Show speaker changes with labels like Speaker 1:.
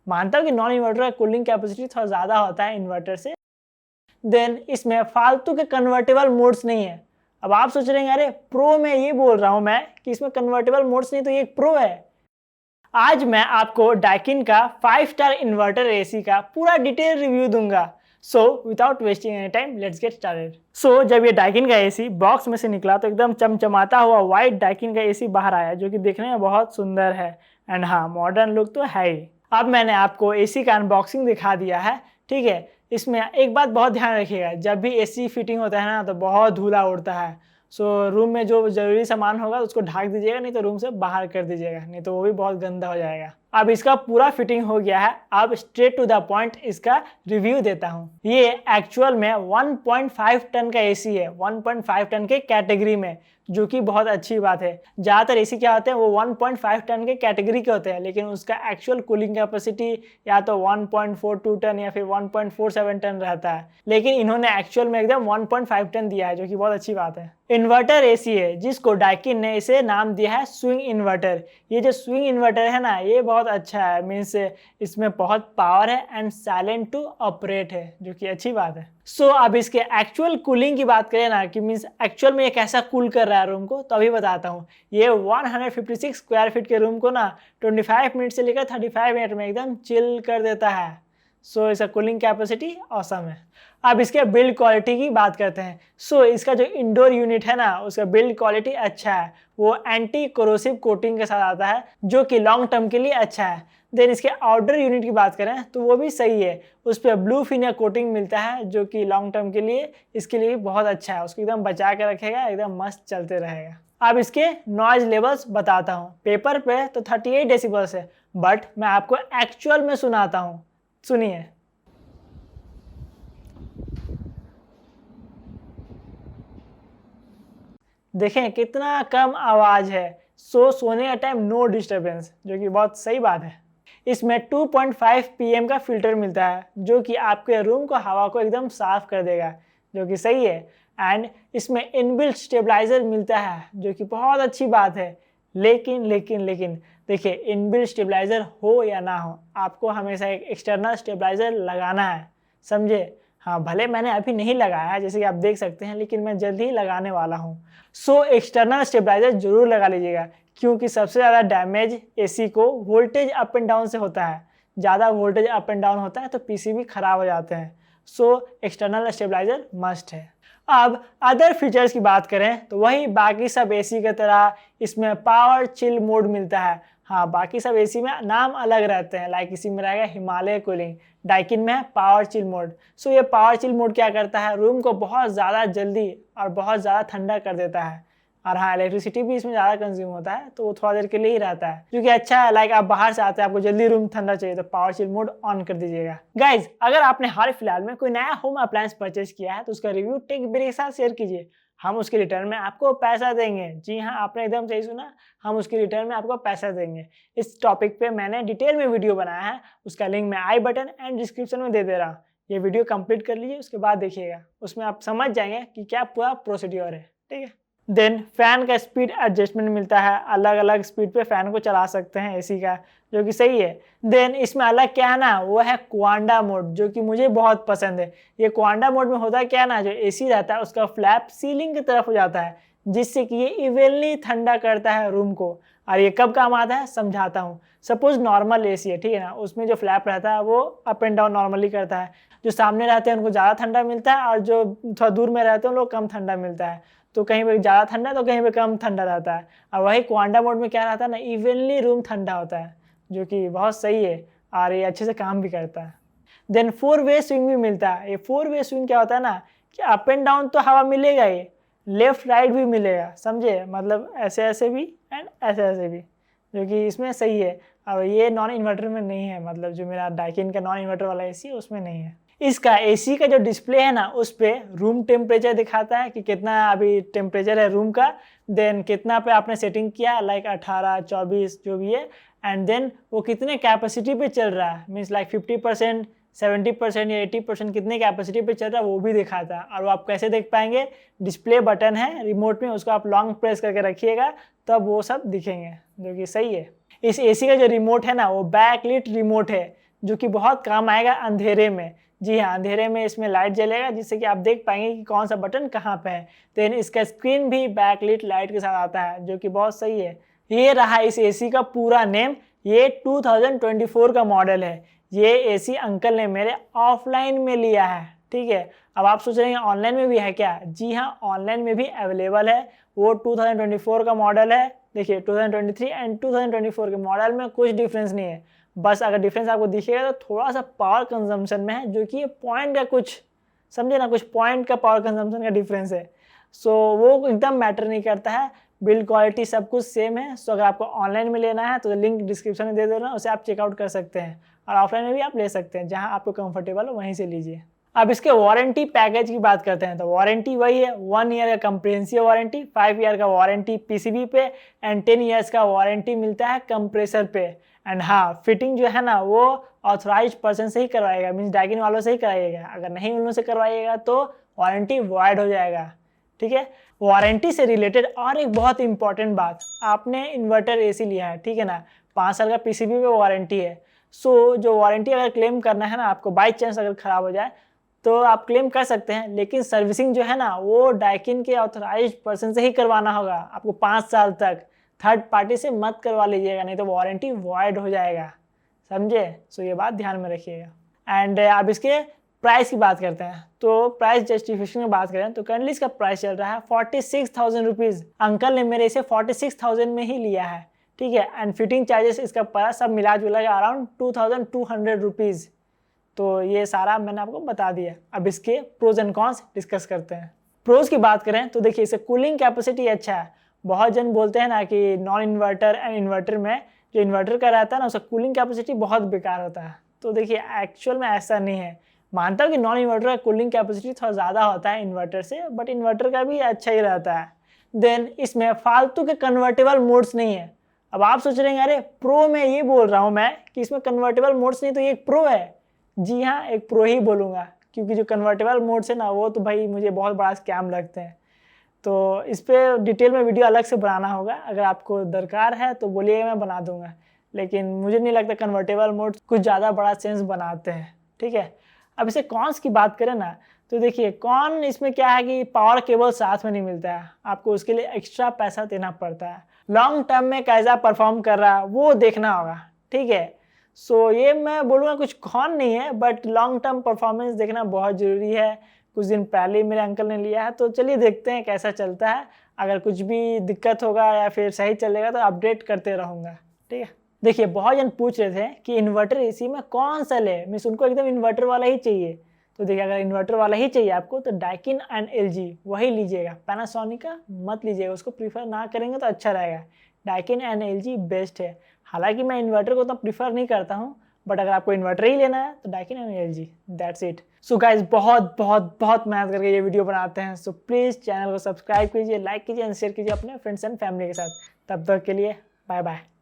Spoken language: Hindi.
Speaker 1: मानता हूँ कि नॉन इन्वर्टर का कूलिंग कैपेसिटी थोड़ा ज़्यादा होता है इन्वर्टर से। देन इसमें फालतू के कन्वर्टेबल मोड्स नहीं है। अब आप सोच रहे हैं अरे प्रो में ये बोल रहा हूँ मैं कि इसमें कन्वर्टेबल मोड्स नहीं, तो ये एक प्रो है। आज मैं आपको डाइकिन का 5 स्टार इन्वर्टर एसी का पूरा डिटेल रिव्यू दूंगा। So without wasting any time let's get started. So जब ये डाइकिन का एसी बॉक्स में से निकला तो एकदम चमचमाता हुआ व्हाइट डाइकिन का एसी बाहर आया, जो कि देखने में बहुत सुंदर है एंड हाँ मॉडर्न लुक तो है ही। अब मैंने आपको एसी का अनबॉक्सिंग दिखा दिया है, ठीक है। इसमें एक बात बहुत ध्यान रखिएगा, जब भी एसी फिटिंग होता है ना तो बहुत धूला उड़ता है। सो रूम में जो ज़रूरी सामान होगा उसको ढक दीजिएगा, नहीं तो रूम से बाहर कर दीजिएगा, नहीं तो वो भी बहुत गंदा हो जाएगा। अब इसका पूरा फिटिंग हो गया है, अब स्ट्रेट टू द पॉइंट इसका रिव्यू देता हूँ। ये एक्चुअल में 1.5 टन का एसी है, 1.5 टन के कैटेगरी में, जो कि बहुत अच्छी बात है। ज़्यादातर एसी क्या होते हैं वो 1.5 टन के कैटेगरी के होते हैं, लेकिन उसका एक्चुअल कूलिंग कैपेसिटी या तो 1.42 टन या फिर 1.47 टन रहता है, लेकिन इन्होंने एक्चुअल में एकदम 1.5 टन दिया है, जो कि बहुत अच्छी बात है। इन्वर्टर एसी है जिसको डाइकिन ने इसे नाम दिया है स्विंग इन्वर्टर। ये जो स्विंग इन्वर्टर है ना ये बहुत अच्छा है, मीन्स इसमें बहुत पावर है एंड साइलेंट टू ऑपरेट है, जो कि अच्छी बात है। सो अब इसके एक्चुअल कूलिंग की बात करें ना कि मीन्स एक्चुअल में ये कैसा कूल कर रहा है रूम को, तो अभी बताता हूँ। ये 156 स्क्वायर फीट के रूम को ना 25 मिनट से लेकर 35 मिनट में एकदम चिल कर देता है। सो इसका कूलिंग कैपेसिटी ऑसम है। अब इसके बिल्ड क्वालिटी की बात करते हैं। सो इसका जो इंडोर यूनिट है ना उसका बिल्ड क्वालिटी अच्छा है, वो एंटी कोरोसिव कोटिंग के साथ आता है, जो कि लॉन्ग टर्म के लिए अच्छा है। देन इसके आउटडोर यूनिट की बात करें तो वो भी सही है, उस पर ब्लू फिनियर कोटिंग मिलता है, जो कि लॉन्ग टर्म के लिए इसके लिए बहुत अच्छा है, उसको एकदम बचा के रखेगा, एकदम मस्त चलते रहेगा। अब इसके नॉइज लेवल्स बताता हूँ। पेपर पे तो 38 डेसिबल्स है, बट मैं आपको एक्चुअल में सुनाता हूँ, सुनिए। देखें कितना कम आवाज़ है। सोने का टाइम नो डिस्टरबेंस, जो कि बहुत सही बात है। इसमें 2.5 pm का फिल्टर मिलता है, जो कि आपके रूम को हवा को एकदम साफ कर देगा, जो कि सही है। एंड इसमें इनबिल्ट स्टेबलाइजर मिलता है, जो कि बहुत अच्छी बात है। लेकिन देखिए, इनबिल्ट स्टेबलाइजर हो या ना हो, आपको हमेशा एक एक्सटर्नल स्टेबलाइजर लगाना है, समझे। हाँ, भले मैंने अभी नहीं लगाया है जैसे कि आप देख सकते हैं, लेकिन मैं जल्द ही लगाने वाला हूँ। सो एक्सटर्नल स्टेबलाइजर जरूर लगा लीजिएगा, क्योंकि सबसे ज़्यादा डैमेज एसी को वोल्टेज अप एंड डाउन से होता है। ज़्यादा वोल्टेज अप एंड डाउन होता है तो पीसी भी खराब हो जाते हैं। सो एक्सटर्नल स्टेबलाइजर मस्ट है। अब अदर फीचर्स की बात करें तो वही बाकी सब एसी की तरह इसमें पावर चिल मोड मिलता है। हाँ, बाकी सब एसी में नाम अलग रहते हैं, लाइक इसी में रहेगा हिमालय कूलिंग, डाइकिन में है पावर चिल मोड। सो ये पावर चिल मोड क्या करता है, रूम को बहुत ज़्यादा जल्दी और बहुत ज़्यादा ठंडा कर देता है। और हाँ, इलेक्ट्रिसिटी भी इसमें ज़्यादा कंज्यूम होता है, तो वो थोड़ा देर के लिए ही रहता है, जो कि अच्छा है। लाइक आप बाहर से आते हैं, आपको जल्दी रूम ठंडा चाहिए, तो पावर चिल मोड ऑन कर दीजिएगा। गाइज, अगर आपने हाल फिलहाल में कोई नया होम अप्लायंस परचेज किया है तो उसका रिव्यू टेक मेरे साथ शेयर कीजिए, हम उसके रिटर्न में आपको पैसा देंगे। जी हाँ, आपने एकदम सही सुना, हम उसके रिटर्न में आपको पैसा देंगे। इस टॉपिक पे मैंने डिटेल में वीडियो बनाया है, उसका लिंक मैं आई बटन एंड डिस्क्रिप्शन में दे दे रहा हूँ। ये वीडियो कंप्लीट कर लीजिए, उसके बाद देखिएगा, उसमें आप समझ जाएंगे कि क्या पूरा प्रोसीड्योर है, ठीक है। देन फैन का स्पीड एडजस्टमेंट मिलता है, अलग अलग स्पीड पे फैन को चला सकते हैं एसी का, जो कि सही है। देन इसमें अलग क्या है ना, वो है क्वांडा मोड, जो कि मुझे बहुत पसंद है। ये क्वांडा मोड में होता है क्या ना, जो एसी रहता है उसका फ्लैप सीलिंग की तरफ हो जाता है, जिससे कि ये इवनली ठंडा करता है रूम को। और ये कब काम आता है समझाता हूँ। सपोज नॉर्मल एसी है, ठीक है ना, उसमें जो फ्लैप रहता है वो अप एंड डाउन नॉर्मली करता है। जो सामने रहते हैं उनको ज़्यादा ठंडा मिलता है, और जो थोड़ा दूर में रहते हैं उन लोग कम ठंडा मिलता है। तो कहीं पे ज़्यादा ठंडा तो कहीं पे कम ठंडा रहता है। और वही क्वांडा मोड में क्या रहता है ना, इवनली रूम ठंडा होता है, जो कि बहुत सही है और ये अच्छे से काम भी करता है। देन 4 वे स्विंग भी मिलता है। ये 4 वे स्विंग क्या होता है ना कि अप एंड डाउन तो हवा मिलेगा ही, लेफ्ट राइट भी मिलेगा, समझे, मतलब ऐसे ऐसे भी एंड ऐसे ऐसे भी, जो कि इसमें सही है। और ये नॉन इन्वर्टर में नहीं है, मतलब जो मेरा डाइकिन का नॉन इन्वर्टर वाला एसी है उसमें नहीं है। इसका एसी का जो डिस्प्ले है ना उस पे रूम टेम्परेचर दिखाता है कि कितना अभी टेम्परेचर है रूम का, देन कितना पे आपने सेटिंग किया, लाइक 18, 24 जो भी है, एंड देन वो कितने कैपेसिटी पे चल रहा है, मीन्स लाइक 50%, 70% या 80% कितने कैपेसिटी पे चल रहा है वो भी दिखाता है। और वो आप कैसे देख पाएंगे, डिस्प्ले बटन है रिमोट में, उसको आप लॉन्ग प्रेस करके रखिएगा तब वो सब दिखेंगे, जो कि सही है। इस एसी का जो रिमोट है ना वो बैकलिट रिमोट है, जो कि बहुत काम आएगा अंधेरे में। जी हाँ, अंधेरे में इसमें लाइट जलेगा जिससे कि आप देख पाएंगे कि कौन सा बटन कहाँ पे है। देन इसका स्क्रीन भी बैकलिट लाइट के साथ आता है जो कि बहुत सही है। ये रहा इस एसी का पूरा नेम। ये 2024 का मॉडल है। ये एसी अंकल ने मेरे ऑफलाइन में लिया है, ठीक है। अब आप सोच रहे हैं ऑनलाइन में भी है क्या? जी हाँ, ऑनलाइन में भी अवेलेबल है। वो 2024 का मॉडल है। देखिए 2023 एंड 2024 के मॉडल में कुछ डिफरेंस नहीं है। बस अगर डिफरेंस आपको दिखेगा तो थोड़ा सा पावर कंजम्पशन में है, जो कि ये पॉइंट का कुछ समझे ना, कुछ पॉइंट का पावर कंजम्पशन का डिफरेंस है। सो वो एकदम मैटर नहीं करता है। बिल्ड क्वालिटी सब कुछ सेम है। सो अगर आपको ऑनलाइन में लेना है तो लिंक डिस्क्रिप्शन में दे दे रहा हूँ, उसे आप चेकआउट कर सकते हैं। और ऑफलाइन में भी आप ले सकते हैं, जहाँ आपको कंफर्टेबल हो वहीं से लीजिए। अब इसके वारंटी पैकेज की बात करते हैं तो वारंटी वही है, 1 ईयर का कंप्रेहेंसिव वारंटी, 5 ईयर का वारंटी पीसीबी पे एंड 10 ईयर्स का वारंटी मिलता है कंप्रेसर पे। एंड हाँ, फिटिंग जो है ना वो ऑथराइज पर्सन से ही करवाएगा, मीन्स डाइकिन वालों से ही कराइएगा। अगर नहीं उन लोगों से करवाइएगा तो वारंटी वॉइड हो जाएगा, ठीक है। वारंटी से रिलेटेड और एक बहुत इंपॉर्टेंट बात, आपने इन्वर्टर एसी लिया है, ठीक है ना, 5 साल का पीसीबी पे वारंटी है। सो जो वारंटी अगर क्लेम करना है ना आपको, बाई चांस अगर ख़राब हो जाए तो आप क्लेम कर सकते हैं, लेकिन सर्विसिंग जो है ना वो डाइकिन के ऑथराइज पर्सन से ही करवाना होगा आपको 5 साल तक। थर्ड पार्टी से मत करवा लीजिएगा, नहीं तो वारंटी वॉइड हो जाएगा, समझे। सो ये बात ध्यान में रखिएगा। एंड अब इसके प्राइस की बात करते हैं तो प्राइस जस्टिफिकेशन की बात करें तो करंटली इसका प्राइस चल रहा है 46,000 रुपीज़। अंकल ने मेरे इसे 46,000 में ही लिया है, ठीक है। एंड फिटिंग चार्जेस इसका पड़ा सब मिला जुला के अराउंड 2,200 रुपीज़। तो ये सारा मैंने आपको बता दिया। अब इसके प्रोज एंड कॉन्स डिस्कस करते हैं। प्रोज की बात करें तो देखिए इसे कूलिंग कैपेसिटी अच्छा है। बहुत जन बोलते हैं ना कि नॉन इन्वर्टर एंड इन्वर्टर में जो इन्वर्टर का रहता है ना उसका कूलिंग कैपेसिटी बहुत बेकार होता है। तो देखिए एक्चुअल में ऐसा नहीं है। मानता हूँ कि नॉन इन्वर्टर का कूलिंग कैपेसिटी थोड़ा ज़्यादा होता है इन्वर्टर से, बट इन्वर्टर का भी अच्छा ही रहता है। देन इसमें फालतू के कन्वर्टेबल मोड्स नहीं है। अब आप सोच रहे हैं अरे प्रो में ये बोल रहा हूँ मैं कि इसमें कन्वर्टेबल मोड्स नहीं, तो ये एक प्रो है। जी हाँ, एक प्रो ही बोलूँगा, क्योंकि जो कन्वर्टेबल मोड्स है ना वो तो भाई मुझे बहुत बड़ा स्कैम लगते हैं। तो इस पर डिटेल में वीडियो अलग से बनाना होगा। अगर आपको दरकार है तो बोलिएगा, मैं बना दूंगा। लेकिन मुझे नहीं लगता कन्वर्टेबल मोड कुछ ज़्यादा बड़ा सेंस बनाते हैं, ठीक है। अब इसे कॉन्स की बात करें ना तो देखिए कॉन इसमें क्या है कि पावर केबल साथ में नहीं मिलता है, आपको उसके लिए एक्स्ट्रा पैसा देना पड़ता है। लॉन्ग टर्म में कैसा परफॉर्म कर रहा है वो देखना होगा, ठीक है। सो ये मैं बोलूँगा कुछ कॉन नहीं है, बट लॉन्ग टर्म परफॉर्मेंस देखना बहुत ज़रूरी है। कुछ दिन पहले मेरे अंकल ने लिया है, तो चलिए देखते हैं कैसा चलता है। अगर कुछ भी दिक्कत होगा या फिर सही चलेगा तो अपडेट करते रहूँगा, ठीक है। देखिए बहुत जन पूछ रहे थे कि इन्वर्टर एसी में कौन सा ले, मीन्स उनको एकदम इन्वर्टर वाला ही चाहिए। तो देखिए अगर इन्वर्टर वाला ही चाहिए आपको तो डाइकिन एंड एलजी वही लीजिएगा, पैनासोनिक का मत लीजिएगा, उसको प्रीफर ना करेंगे तो अच्छा रहेगा। डाइकिन एंड एलजी बेस्ट है। हालांकि मैं इन्वर्टर को उतना प्रीफर नहीं करता हूँ, बट अगर आपको इन्वर्टर ही लेना है तो Daikin and LG, that's it. So guys बहुत बहुत बहुत मेहनत करके ये वीडियो बनाते हैं। सो प्लीज़ चैनल को सब्सक्राइब कीजिए, लाइक कीजिए एंड शेयर कीजिए अपने फ्रेंड्स एंड फैमिली के साथ। तब तक के लिए बाय बाय।